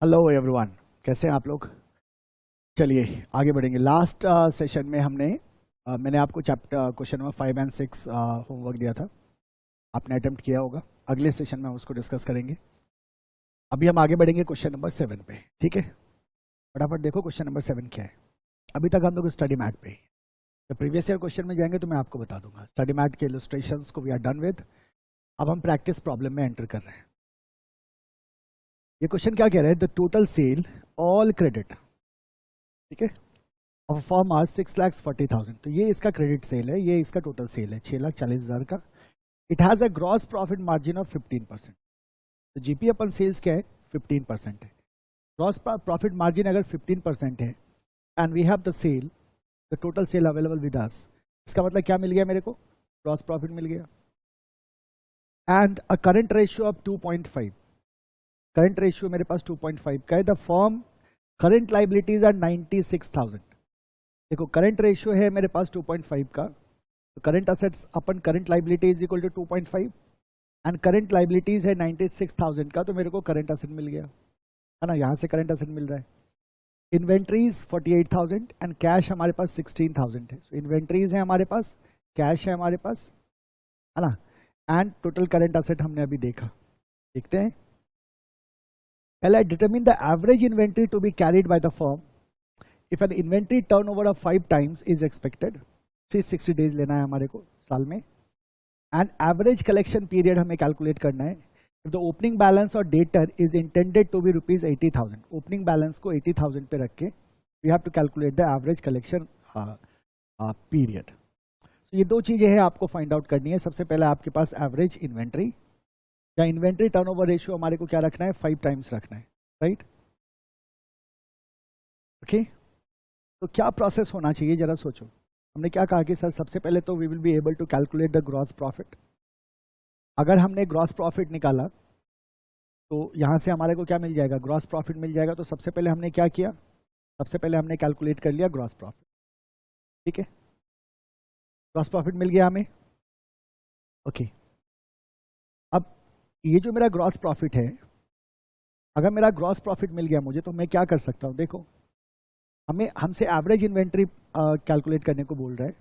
Hello everyone, कैसे हैं आप लोग। चलिए आगे बढ़ेंगे। लास्ट सेशन में मैंने आपको chapter question number 5 and 6 homework दिया था। आपने अटेम्प्ट किया होगा। अगले सेशन में हम उसको डिस्कस करेंगे। अभी हम आगे बढ़ेंगे क्वेश्चन नंबर 7 पे। ठीक है, फटाफट देखो क्वेश्चन नंबर 7 क्या है। अभी तक हम लोग स्टडी मैट पे ही। तो प्रीवियस ईयर क्वेश्चन में जाएंगे तो मैं आपको बता दूंगा। स्टडी मैट के इलस्ट्रेशंस को वी आर डन विद। अब हम प्रैक्टिस प्रॉब्लम में एंटर कर रहे हैं। ये क्वेश्चन क्या कह रहा है, the total cell all credit, ठीक है, ऑफ फॉर्म आर 6,40,000। तो ये इसका क्रेडिट सेल है, ये इसका टोटल सेल है 6,40,000 का। It has a gross profit margin of 15%। तो जीपी अपन सेल्स क्या है, 15% है। ग्रॉस प्रॉफिट मार्जिन अगर 15% है and we have the sale, the total sale available with us, इसका मतलब क्या मिल गया मेरे को, ग्रॉस प्रॉफिट मिल गया। And a current ratio of 2.5, current ratio मेरे पास 2.5 का है। The firm current liabilities are 96,000। देखो करंट रेशियो है मेरे पास 2.5 का, तो current assets upon current liability is equal to 2.5 and current liabilities है 96,000 का, तो मेरे को करंट असेट मिल गया है ना, यहाँ से करंट असेट मिल रहा है। इन्वेंट्रीज 48,000 एंड कैश हमारे पास 16,000 है। so, इन्वेंट्रीज है हमारे पास, कैश है हमारे पास, है ना, एंड टोटल करंट असेट हमने अभी देखा। देखते हैं पहले, determine the average inventory to be carried by the firm if an inventory turnover of 5 times is expected. 360 days लेना है हमारे को साल में। एंड एवरेज कलेक्शन पीरियड हमें कैलकुलेट करना है। इफ द ओपनिंग बैलेंस और debtor is intended to be rupees 80,000, opening balance को 80,000 पे रख के we have to calculate the average collection period. ये दो चीजें हैं आपको फाइंड आउट करनी है। सबसे पहले आपके पास एवरेज इन्वेंट्री या इन्वेंट्री टर्नओवर रेशियो हमारे को क्या रखना है, 5 टाइम्स रखना है, राइट। ओके, तो क्या प्रोसेस होना चाहिए जरा सोचो। हमने क्या कहा कि सर सबसे पहले तो we will be able to calculate the gross profit. अगर हमने ग्रॉस प्रॉफिट निकाला तो यहां से हमारे को क्या मिल जाएगा, ग्रॉस प्रॉफिट मिल जाएगा। तो सबसे पहले हमने क्या किया, सबसे पहले हमने कैलकुलेट कर लिया ग्रॉस प्रॉफिट। ठीक है, ग्रॉस प्रॉफिट मिल गया हमें। ओके, अब ये जो मेरा ग्रॉस प्रॉफिट है, अगर मेरा ग्रॉस प्रॉफिट मिल गया मुझे, तो मैं क्या कर सकता हूं। देखो हमें हमसे एवरेज इन्वेंट्री कैलकुलेट करने को बोल रहा है।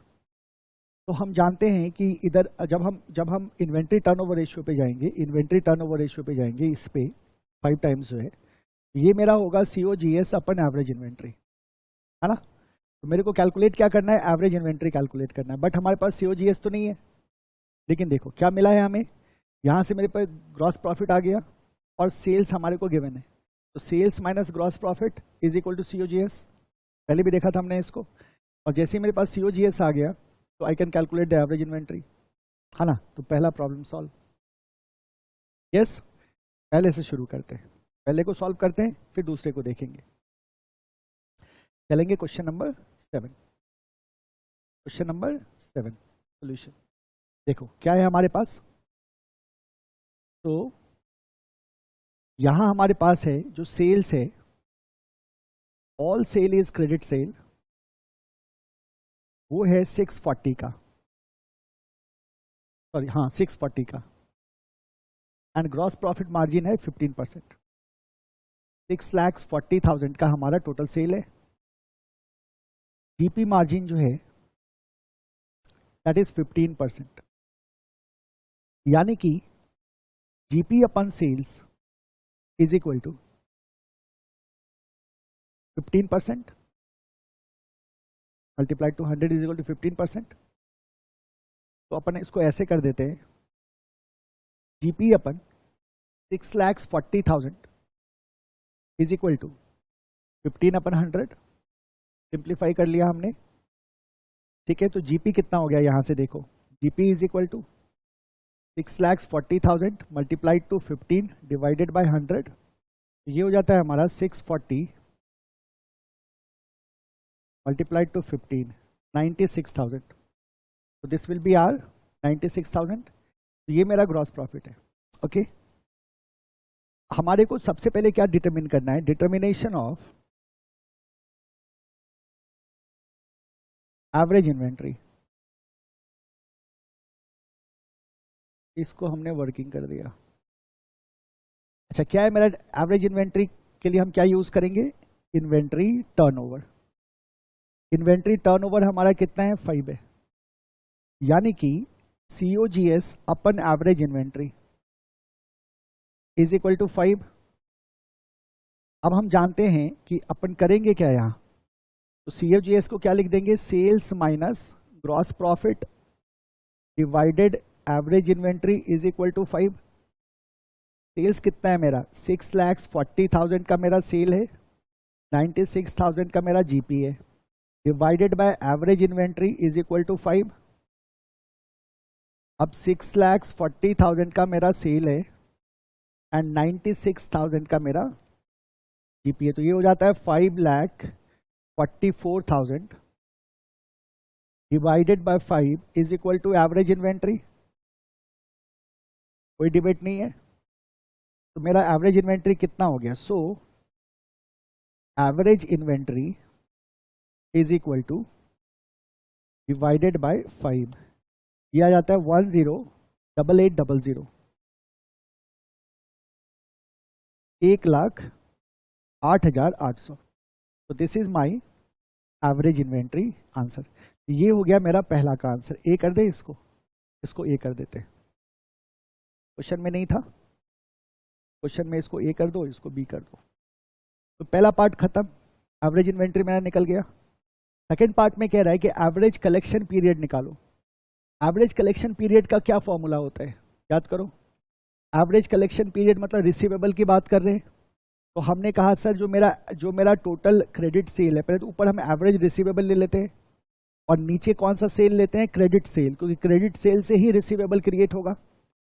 तो हम जानते हैं कि इधर जब हम इन्वेंट्री टर्नओवर रेशियो पे जाएंगे, इन्वेंट्री टर्नओवर रेशियो पे जाएंगे, इस पे 5 टाइम्स जो है, ये मेरा होगा COGS अपन एवरेज इन्वेंट्री, है ना। तो मेरे को कैलकुलेट क्या करना है, एवरेज इन्वेंट्री कैलकुलेट करना है। बट हमारे पास COGS तो नहीं है। लेकिन देखो क्या मिला है हमें, यहाँ से मेरे पास ग्रॉस प्रॉफिट आ गया और सेल्स हमारे को गिवन है। तो sales minus gross profit is equal to COGS। पहले भी देखा था हमने इसको। और जैसे ही मेरे पास COGS आ गया तो I can calculate the average inventory, है ना। तो पहला प्रॉब्लम सॉल्व। यस, पहले से शुरू करते हैं, पहले को सॉल्व करते हैं फिर दूसरे को देखेंगे। चलेंगे question number 7। Question number 7 solution. देखो क्या है हमारे पास। तो यहां हमारे पास है जो सेल्स है, all sale is credit sale, वो है 640 का, सॉरी हाँ 640 का। एंड ग्रॉस प्रॉफिट मार्जिन है 15%। 6,40,000 का हमारा टोटल सेल है। जीपी मार्जिन जो है दैट इज 15%, यानी कि GP upon sales is equal to 15% multiplied to 100 is equal to 15%। तो अपन इसको ऐसे कर देते हैं, GP upon 6,40,000 is equal to 15/100। Simplify कर लिया हमने, ठीक है। तो जीपी कितना हो गया, यहां से देखो, GP is equal to 6,40,000 multiplied to 15 divided by 100। ये हो जाता है हमारा 640 मल्टीप्लाइड टू 15, 96,000। तो दिस विल बी आर 96,000। तो ये मेरा ग्रॉस प्रॉफिट है। ओके, हमारे को सबसे पहले क्या डिटरमिन करना है, डिटर्मिनेशन ऑफ एवरेज इन्वेंट्री। इसको हमने वर्किंग कर दिया। अच्छा क्या है मेरा एवरेज इन्वेंट्री के लिए हम क्या यूज करेंगे, इन्वेंट्री टर्नओवर। इन्वेंट्री टर्नओवर हमारा कितना है, 5 है, यानी कि COGS upon average inventory is equal to 5। अब हम जानते हैं कि अपन करेंगे क्या यहाँ, तो COGS को क्या लिख देंगे, sales minus gross profit divided average inventory is equal to 5। Sales कितना है मेरा, 6,40,000 का मेरा सेल है, 96,000 का मेरा GP है, divided by average inventory is equal to 5। अब 6,40,000 का मेरा सेल है एंड 96,000 का मेरा GP है, तो ये हो जाता है 5,44,000 divided by 5 is equal to average inventory. कोई डिबेट नहीं है, तो मेरा एवरेज इन्वेंट्री कितना हो गया, so average inventory is equal to divided by 5, यह आ जाता है 10,88,00, 1,08,800। तो this is my average inventory answer. ये हो गया मेरा पहला का आंसर। ए कर दे इसको, इसको ए कर देते, क्वेश्चन में नहीं था, क्वेश्चन में इसको ए कर दो, इसको बी कर दो। तो पहला पार्ट खत्म, एवरेज इन्वेंट्री मेरा निकल गया। सेकेंड पार्ट में कह रहा है कि एवरेज कलेक्शन पीरियड निकालो। एवरेज कलेक्शन पीरियड का क्या फॉर्मूला होता है, याद करो। एवरेज कलेक्शन पीरियड मतलब रिसीवेबल की बात कर रहे हैं, तो हमने कहा सर जो मेरा टोटल क्रेडिट सेल है, पहले तो ऊपर हम एवरेज रिसीवेबल ले लेते हैं और नीचे कौन सा सेल लेते हैं, क्रेडिट सेल, क्योंकि क्रेडिट सेल से ही रिसीवेबल क्रिएट होगा।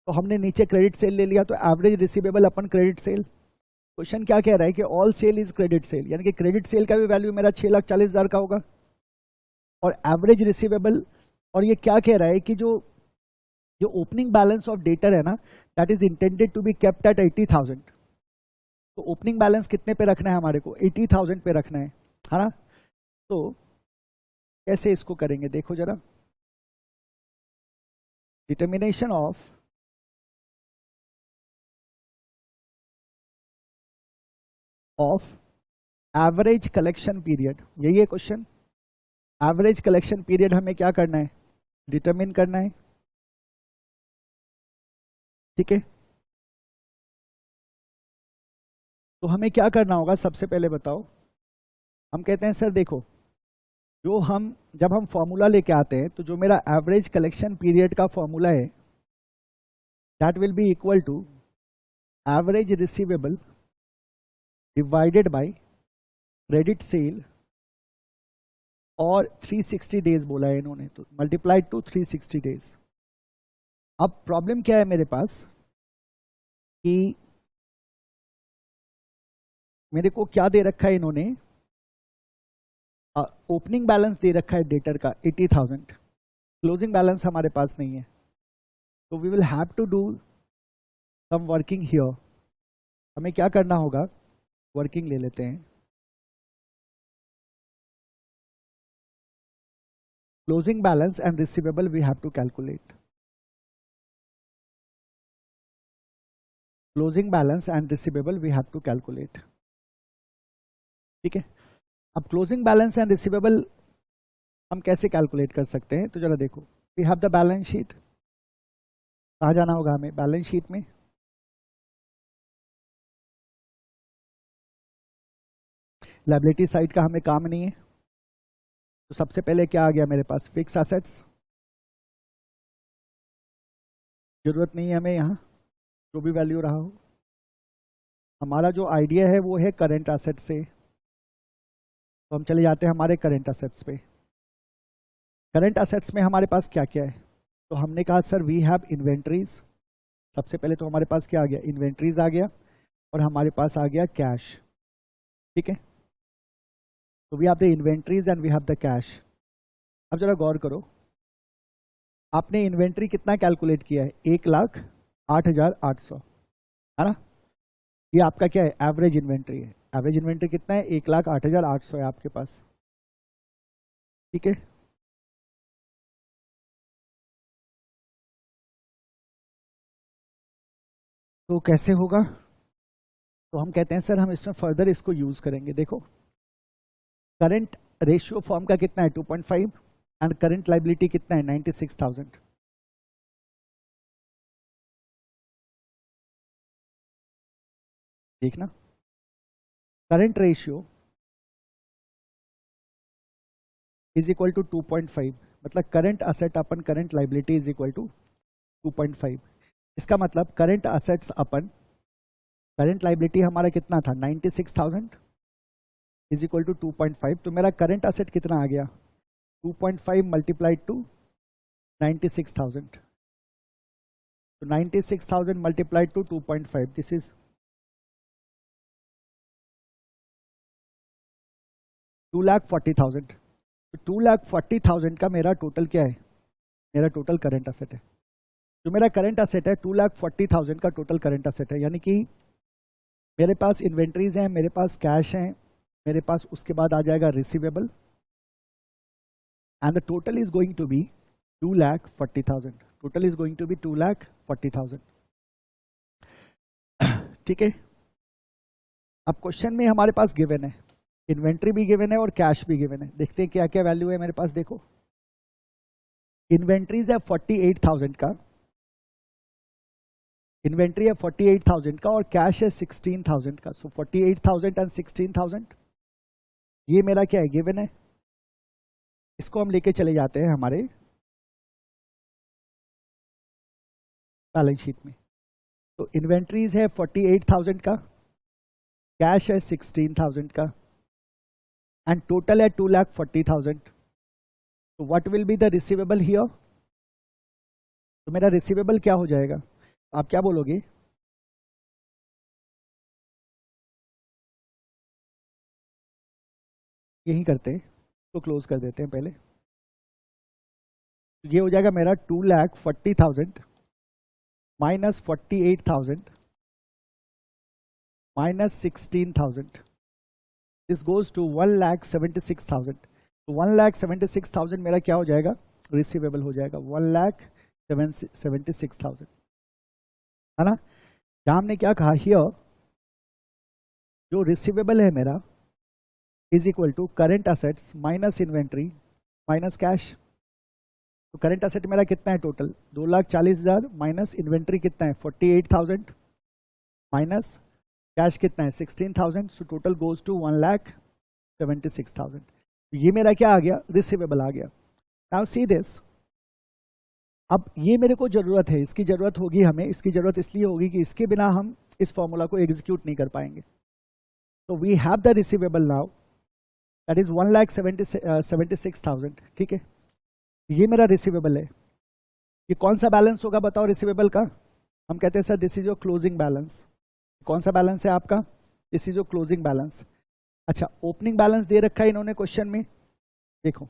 तो हमने नीचे क्रेडिट सेल ले लिया, तो average receivable upon credit sale. Question क्या कह रहा है कि all sale is credit sale, यानी कि क्रेडिट सेल का भी वैल्यू मेरा 6,40,000 का होगा और एवरेज रिसीवेबल। और ये क्या कह रहा है कि जो ओपनिंग बैलेंस ऑफ डेटर है ना, that is intended to be kept at 80,000। तो ओपनिंग बैलेंस कितने पे रखना है हमारे को, 80,000 पे रखना है ना। तो कैसे इसको करेंगे देखो जरा, determination of average collection period, यही है क्वेश्चन। एवरेज कलेक्शन पीरियड हमें क्या करना है, डिटरमिन करना है, ठीक है। तो हमें क्या करना होगा, सबसे पहले बताओ। हम कहते हैं सर देखो, जब हम फॉर्मूला लेके आते हैं, तो जो मेरा एवरेज कलेक्शन पीरियड का फॉर्मूला है, that will be equal to average receivable divided by credit sale, और 360 डेज बोला है इन्होंने, तो मल्टीप्लाइड टू 360 डेज। अब प्रॉब्लम क्या है मेरे पास कि मेरे को क्या दे रखा है इन्होंने, ओपनिंग बैलेंस दे रखा है डेटर का 80,000, क्लोजिंग बैलेंस हमारे पास नहीं है। तो we will have to do some working here. हमें क्या करना होगा, वर्किंग ले लेते हैं। Closing balance and receivable we have to calculate. Closing balance and receivable we have to calculate, ठीक है। अब क्लोजिंग बैलेंस एंड रिसीवेबल हम कैसे कैलकुलेट कर सकते हैं, तो जरा देखो, we have the balance sheet. कहाँ जाना होगा हमें, बैलेंस शीट में। लायबिलिटी साइड का हमें काम नहीं है, तो सबसे पहले क्या आ गया मेरे पास, फिक्स एसेट्स। जरूरत नहीं है हमें यहाँ, जो भी वैल्यू रहा हो। हमारा जो आइडिया है वो है करंट एसेट से, तो हम चले जाते हैं हमारे करंट एसेट्स पे। करंट एसेट्स में हमारे पास क्या क्या है, तो हमने कहा सर वी हैव इन्वेंट्रीज। सबसे पहले तो हमारे पास क्या आ गया, इन्वेंट्रीज आ गया, और हमारे पास आ गया कैश, ठीक है। तो we have the inventories and we have the cash. अब जरा गौर करो, आपने इन्वेंट्री कितना कैलकुलेट किया है, 1,08,800, है ना। ये आपका क्या है, एवरेज इन्वेंट्री है। एवरेज इन्वेंट्री कितना है, 1,08,800 है आपके पास, ठीक है। तो कैसे होगा, तो हम कहते हैं सर हम इसमें फर्दर इसको यूज करेंगे। देखो करंट रेशियो फॉर्म का कितना है 2.5 एंड करंट लाइबिलिटी कितना है 96,000। देखना current ratio is equal to 2.5, मतलब current asset upon current liability is equal to 2.5। इसका मतलब current assets upon current liability हमारा कितना था 96,000 इज इक्वल टू 2.5। तो मेरा करंट असेट कितना आ गया 2.5 मल्टीप्लाइड टू 96,000। तो 96,000 मल्टीप्लाइड टू 2.5 दिस इज 2,40,000। तो 2,40,000 का मेरा टोटल क्या है, मेरा टोटल करंट असेट है। जो मेरा करंट असेट है 2,40,000 का टोटल करंट असेट है, यानी कि मेरे पास इन्वेंट्रीज हैं, मेरे पास कैश हैं, मेरे पास उसके बाद आ जाएगा receivable and the total is going to be 2,40,000। Total is going to be 2,40,000। ठीक है। अब क्वेश्चन में हमारे पास गिवन है, इन्वेंट्री भी गिवन है और कैश भी गिवन है। देखते हैं क्या क्या वैल्यू है मेरे पास। देखो इन्वेंट्रीज है 48,000 का, इन्वेंट्री है 48,000 का और कैश है 16,000 का। सो 48,000 एंड 16,000 ये मेरा क्या है गिवन है। इसको हम लेके चले जाते हैं हमारे बैलेंस शीट में। तो इन्वेंट्रीज है 48,000 का, कैश है 16,000 का एंड टोटल है 2,40,000। तो what will be the receivable here. तो मेरा रिसीवेबल क्या हो जाएगा, आप क्या बोलोगे। यही करते हैं तो क्लोज कर देते हैं पहले। ये हो जाएगा मेरा 2,40,000 minus 48,000 minus 16,000 this goes to 1,76,000। तो 1,76,000 मेरा क्या हो जाएगा रिसीवेबल हो जाएगा 1,76,000, है ना। जहां हमने क्या कहा हियर जो रिसीवेबल है मेरा is equal to current assets minus inventory minus cash. तो करंट असेट मेरा कितना है टोटल 2,40,000 माइनस इन्वेंट्री कितना है 48,000 माइनस कैश कितना है 16,000। So total goes to 1,76,000। ये मेरा क्या आ गया रिसीवेबल आ गया। नाउ सी दिस, अब ये मेरे को जरूरत है, इसकी जरूरत होगी हमें, इसकी जरूरत इसलिए होगी कि इसके बिना हम इस फॉर्मूला को एग्जीक्यूट नहीं कर पाएंगे। तो we have the receivable now that is 1,76,000। ठीक है, ये मेरा रिसीवेबल है। ये कौन सा बैलेंस होगा बताओ रिसीवेबल का। हम कहते हैं sir this is your closing balance. कौन सा बैलेंस है आपका, this is your closing balance. अच्छा ओपनिंग बैलेंस दे रखा है इन्होंने क्वेश्चन में, देखो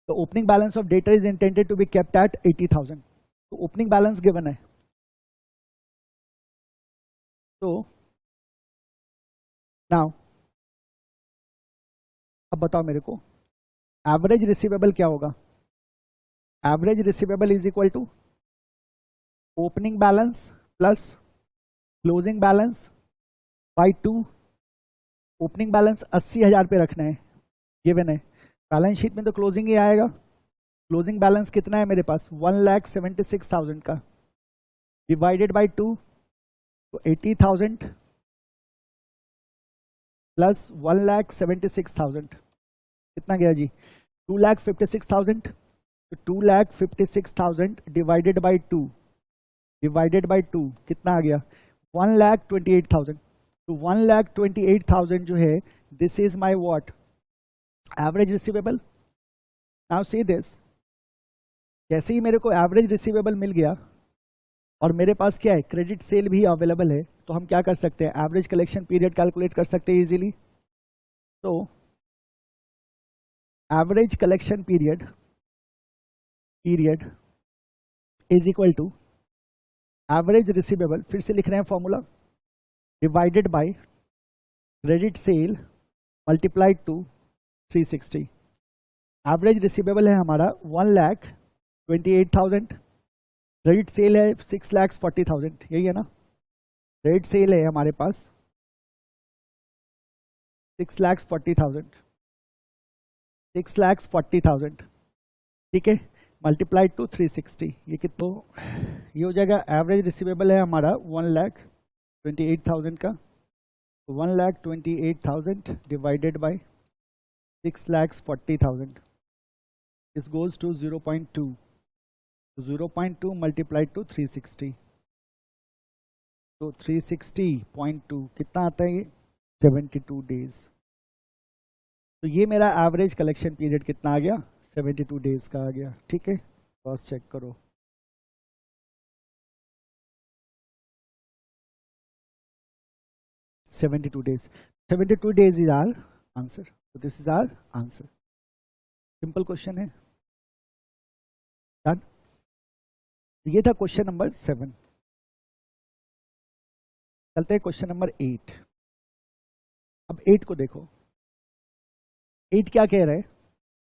तो opening balance of debtor is intended to be kept at 80,000। तो ओपनिंग बैलेंस गिवन है। तो नाउ अब बताओ मेरे को एवरेज रिसीवेबल क्या होगा। Average receivable is equal to opening balance plus closing balance by 2। Opening balance 80,000 पे रखना है, गिवन है। बैलेंस शीट में तो क्लोजिंग ही आएगा। क्लोजिंग बैलेंस कितना है मेरे पास 1,76,000 का डिवाइडेड बाई 2, तो 80,000 प्लस 1,76,000 कितना गया जी 2,56,000। तो 2,56,000 डिवाइडेड बाई 2 कितना आ गया 1,28,000। तो 1,28,000 जो है this is my what average receivable. Now see this, जैसे ही मेरे को एवरेज रिसीवेबल मिल गया और मेरे पास क्या है क्रेडिट सेल भी अवेलेबल है, तो हम क्या कर सकते हैं एवरेज कलेक्शन पीरियड कैलकुलेट कर सकते हैं इजीली। तो average collection period is equal to average receivable, फिर से लिख रहे हैं formula, divided by credit sale multiplied to 360। एवरेज रिसीवेबल है हमारा 1,28,000, क्रेडिट सेल है 6,40,000, यही है ना। रेट सेल है हमारे पास 6,40,000, 6,40,000, ठीक है, मल्टीप्लाइड टू 360, ये कितना, ये हो जाएगा एवरेज रिसीवेबल है हमारा 1,28,000 का, 1,28,000 divided by 6,40,000, this goes to 0.2, 0.2 multiplied to 360, तो 360.2 कितना आता है ये 72 डेज। तो ये मेरा एवरेज कलेक्शन पीरियड कितना आ गया 72 डेज का आ गया, ठीक है, क्रॉस चेक करो। $72 days, 72 days is our answer, so this is our answer, simple question है, डन। ये था क्वेश्चन नंबर 7। चलते हैं क्वेश्चन नंबर 8। अब 8 को देखो, 8 क्या कह रहे हैं,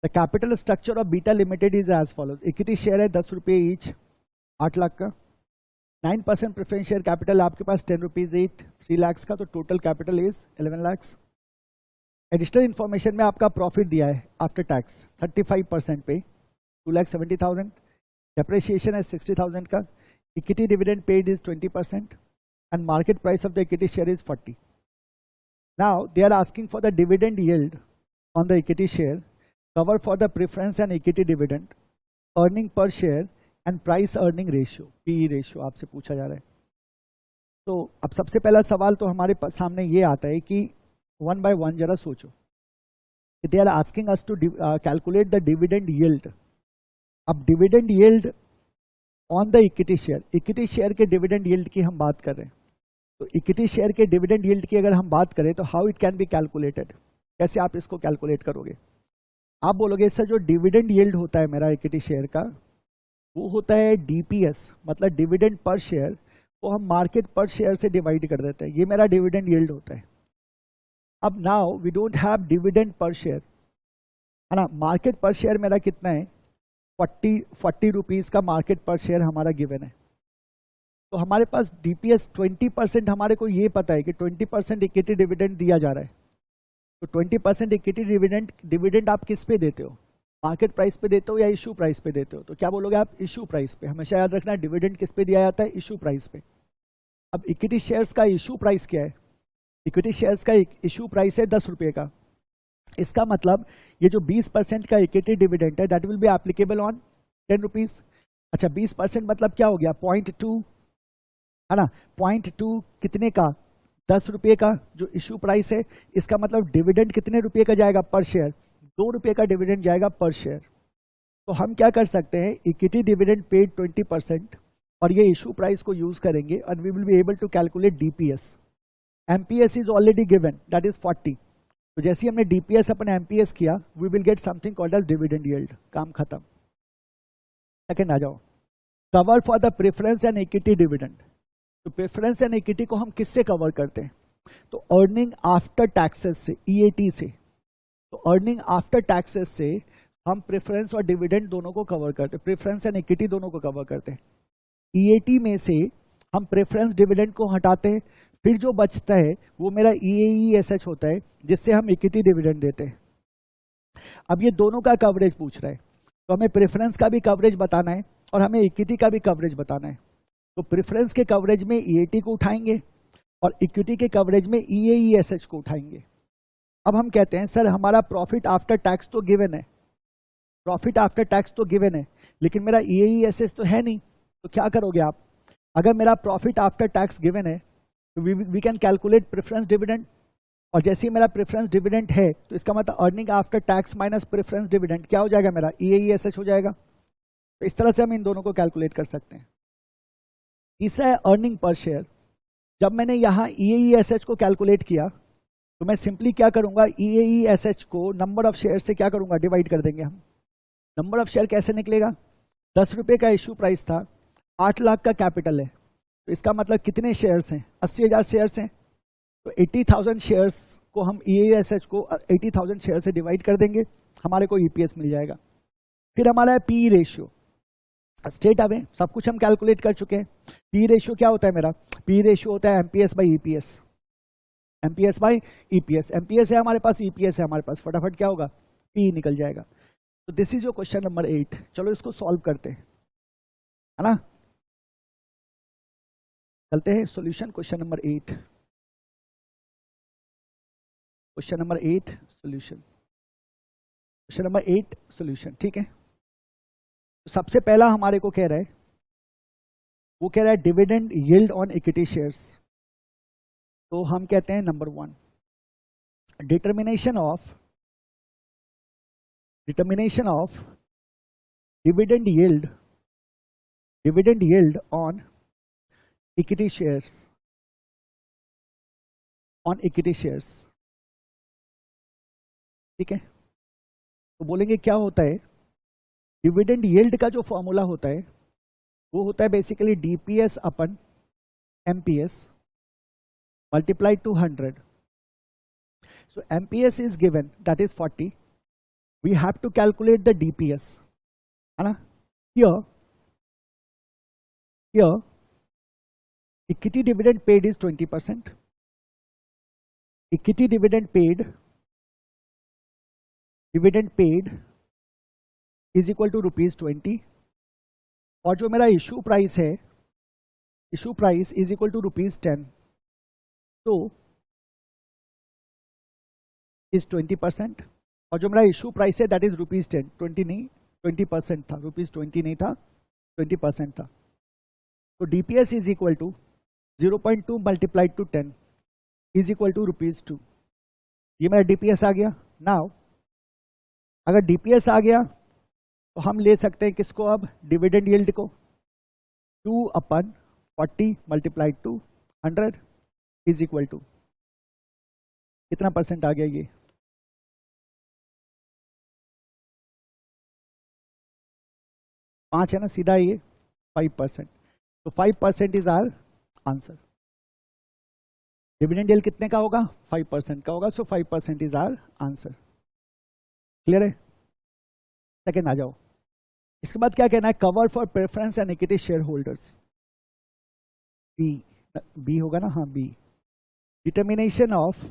the capital structure of Beta Limited is as follows, equity share है 10 रुपये ईच, 8 लाख का, 9% प्रेफरेंस शेयर कैपिटल आपके पास 10 रुपीज ईच, 3 लाख का, तो total capital is 11 lakh. Additional information में आपका प्रॉफिट दिया है आफ्टर टैक्स 35% पे 2,70,000, डेप्रिसिएशन है 60,000 का, equity dividend paid is 20% and market price of the equity share is 40. Now they are asking for the dividend yield on the equity share, cover for the preference and equity dividend, earning per share and price earning ratio, PE ratio आपसे पूछा जा रहा है। तो अब सबसे पहला सवाल तो हमारे सामने ये आता है कि 1 by 1 जरा सोचो, they are asking us to calculate the dividend yield। अब dividend yield on the equity share के dividend yield की हम बात कर रहे हैं, तो इक्विटी शेयर के डिविडेंड यील्ड की अगर हम बात करें तो how it can be calculated, कैसे आप इसको कैलकुलेट करोगे। आप बोलोगे सर जो डिविडेंड यील्ड होता है मेरा इक्विटी शेयर का वो होता है डीपीएस, मतलब डिविडेंड पर शेयर, वो हम मार्केट पर शेयर से डिवाइड कर देते हैं, ये मेरा डिविडेंड यील्ड होता है। अब now we don't have dividend per share, है ना, मार्केट पर शेयर मेरा कितना है 40 रुपीज का मार्केट पर शेयर हमारा गिवन है। तो हमारे पास डीपीएस 20%, हमारे को ये पता है कि 20% इक्विटी डिविडेंड दिया जा रहा है, तो 20% इक्विटी डिविडेंड आप किस पे देते हो, मार्केट प्राइस पे देते हो या इशू प्राइस पे देते हो, तो क्या बोलोगे आप इशू प्राइस पे। हमेशा याद रखना डिविडेंड किस पे दिया जाता है, इशू प्राइस पे। अब इक्विटी शेयर्स का इशू प्राइस क्या है, इक्विटी शेयर्स का इशू प्राइस है 10 रुपये का, इसका मतलब ये जो 20% का इक्विटी डिविडेंड है that will be applicable on 10 rupees. अच्छा 20% मतलब क्या हो गया 0.2, है ना, 0.2 कितने का 10 रुपये का जो इशू प्राइस है, इसका मतलब डिविडेंड कितने रुपये का जाएगा पर शेयर, 2 रुपये का डिविडेंड जाएगा पर शेयर। तो हम क्या कर सकते हैं, इक्विटी डिविडेंड पेड 20% और ये इशू प्राइस को यूज करेंगे और we will be able to calculate DPS. MPS is already given that is 40, तो जैसे हमने डीपीएस अपन एमपीएस किया we will get something called as dividend yield, काम खत्म। सेकंड आ जाओ, cover for the preference and equity dividend. तो preference and equity को हम किससे कवर करते हैं, तो अर्निंग आफ्टर टैक्सेस से, ईएटी से। तो अर्निंग आफ्टर टैक्सेस से हम प्रेफरेंस और डिविडेंड दोनों को कवर करते हैं, प्रेफरेंस एंड इक्विटी दोनों को कवर करते हैं। ईएटी में से हम प्रेफरेंस डिविडेंड को हटाते हैं, फिर जो बचता है वो मेरा ईएईएसएच होता है जिससे हम इक्विटी डिविडेंड देते हैं। अब ये दोनों का कवरेज पूछ रहा है, तो हमें प्रेफरेंस का भी कवरेज बताना है और हमें इक्विटी का भी कवरेज बताना है। तो प्रेफरेंस के कवरेज में ईएटी को उठाएंगे और इक्विटी के कवरेज में ईएईएसएच को उठाएंगे। अब हम कहते हैं सर हमारा प्रॉफिट आफ्टर टैक्स तो गिवन है, प्रॉफिट आफ्टर टैक्स तो गिवन है, लेकिन मेरा ईएईएसएच तो है नहीं, तो क्या करोगे आप, अगर मेरा प्रॉफिट आफ्टर टैक्स गिवन है तो we can calculate preference dividend, और जैसे ही मेरा प्रेफरेंस डिविडेंड है तो इसका मतलब earning after tax minus preference dividend क्या हो जाएगा, मेरा ईएईएसएच हो जाएगा। तो इस तरह से हम इन दोनों को कैलकुलेट कर सकते हैं। तीसरा है अर्निंग पर शेयर। जब मैंने यहाँ ईएईएसएच को कैलकुलेट किया तो मैं सिंपली क्या करूंगा, ईएईएसएच को नंबर ऑफ शेयर से क्या करूंगा, डिवाइड कर देंगे हम। नंबर ऑफ शेयर कैसे निकलेगा, 10 रुपये का इशू प्राइस था, 8 लाख का कैपिटल है, तो इसका मतलब कितने शेयर्स हैं, 80,000 शेयर्स हैं, तो 80,000 शेयर्स को हम ईएईएसएच को 80,000 शेयर से डिवाइड कर देंगे, हमारे को ईपीएस मिल जाएगा। फिर हमारा है पीई रेशियो। स्ट्रेट अवे सब कुछ हम कैलकुलेट कर चुके हैं। पी रेशियो क्या होता है मेरा? पी रेशियो होता है MPS by EPS, MPS by EPS. MPS है हमारे पास, ईपीएस है हमारे पास, फटाफट क्या होगा? पी निकल जाएगा। तो this is your question number 8। चलो इसको सॉल्व करते हैं, है ना? चलते हैं solution question number 8। Question number 8 solution, question number 8 solution. ठीक है, तो सबसे पहला हमारे को कह रहा है, वो कह रहा है dividend yield on equity shares. तो हम कहते हैं number 1, determination of dividend yield on equity shares, ठीक है। तो बोलेंगे क्या होता है? डिविडेंड यील्ड का जो फॉर्मूला होता है वो होता है basically DPS upon MPS multiplied to 100। So MPS is given, that is 40। We have to calculate the DPS, है ना? Here equity dividend paid is 20%। Equity dividend paid is equal to ₹20, और जो मेरा इशू प्राइस है, issue price is equal to ₹10। तो is 20%, और जो मेरा इशू प्राइस है दैट इज ₹10। 20 नहीं, 20% था, ₹20 नहीं था, 20% था। तो DPS is equal to 0.2 multiplied to 10 is equal to ₹2। ये मेरा डीपीएस आ गया। नाउ अगर डीपीएस आ गया तो हम ले सकते हैं किसको? अब डिविडेंड यील्ड को 2/40 multiplied to 100 is equal to कितना परसेंट आ गया? ये 5 है ना, सीधा ये 5%। तो 5% is our answer. Dividend yield कितने का होगा? 5% का होगा। So 5% is our answer. Clear है? सेकेंड आ जाओ। इसके बाद क्या कहना है? Cover for preference and equity shareholders, B होगा ना? हाँ, B. Determination of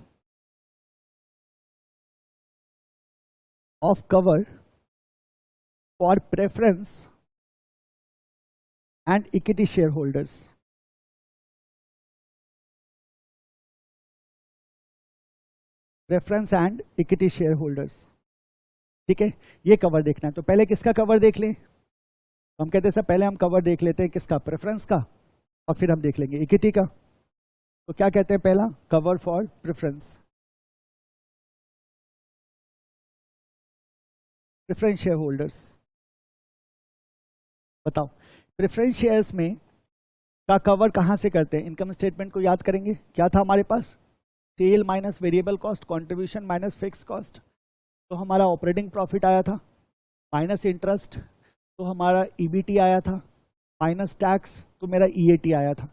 cover for preference and equity shareholders. Preference and equity shareholders, ठीक है। ये कवर देखना है। तो पहले किसका कवर देख लें? हम कहते हैं सर पहले हम कवर देख लेते हैं किसका? प्रेफरेंस का, और फिर हम देख लेंगे इक्विटी का। तो क्या कहते हैं? पहला cover for preference share holders. बताओ प्रेफरेंस शेयर्स में का कवर कहां से करते हैं? इनकम स्टेटमेंट को याद करेंगे, क्या था हमारे पास? Sale minus variable cost, contribution minus fix cost. तो हमारा ऑपरेटिंग प्रॉफिट आया था, माइनस इंटरेस्ट तो हमारा ईबीटी आया था, माइनस टैक्स तो मेरा ईएटी आया था।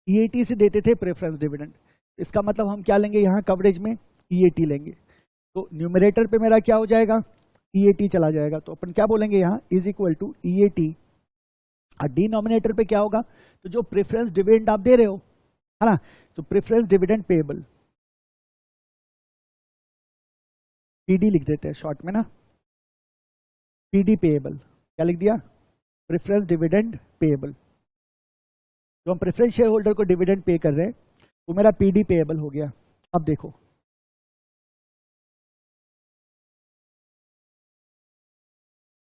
ईएटी से देते थे प्रेफरेंस डिविडेंड। इसका मतलब हम क्या लेंगे यहाँ कवरेज में? ईएटी लेंगे। तो न्यूमरेटर पे मेरा क्या हो जाएगा? ईएटी चला जाएगा। तो अपन क्या बोलेंगे यहाँ? Is equal to EAT. और डिनोमिनेटर पे क्या होगा? तो जो प्रेफरेंस डिविडेंड आप दे रहे हो, है ना, तो प्रेफरेंस डिविडेंड पेएबल, पीडी लिख देते हैं शॉर्ट में ना, पीडी पेएबल। क्या लिख दिया? Preference dividend payable. जो हम प्रेफरेंस शेयर होल्डर को डिविडेंड पे कर रहे हैं वो मेरा पीडी पेएबल हो गया। अब देखो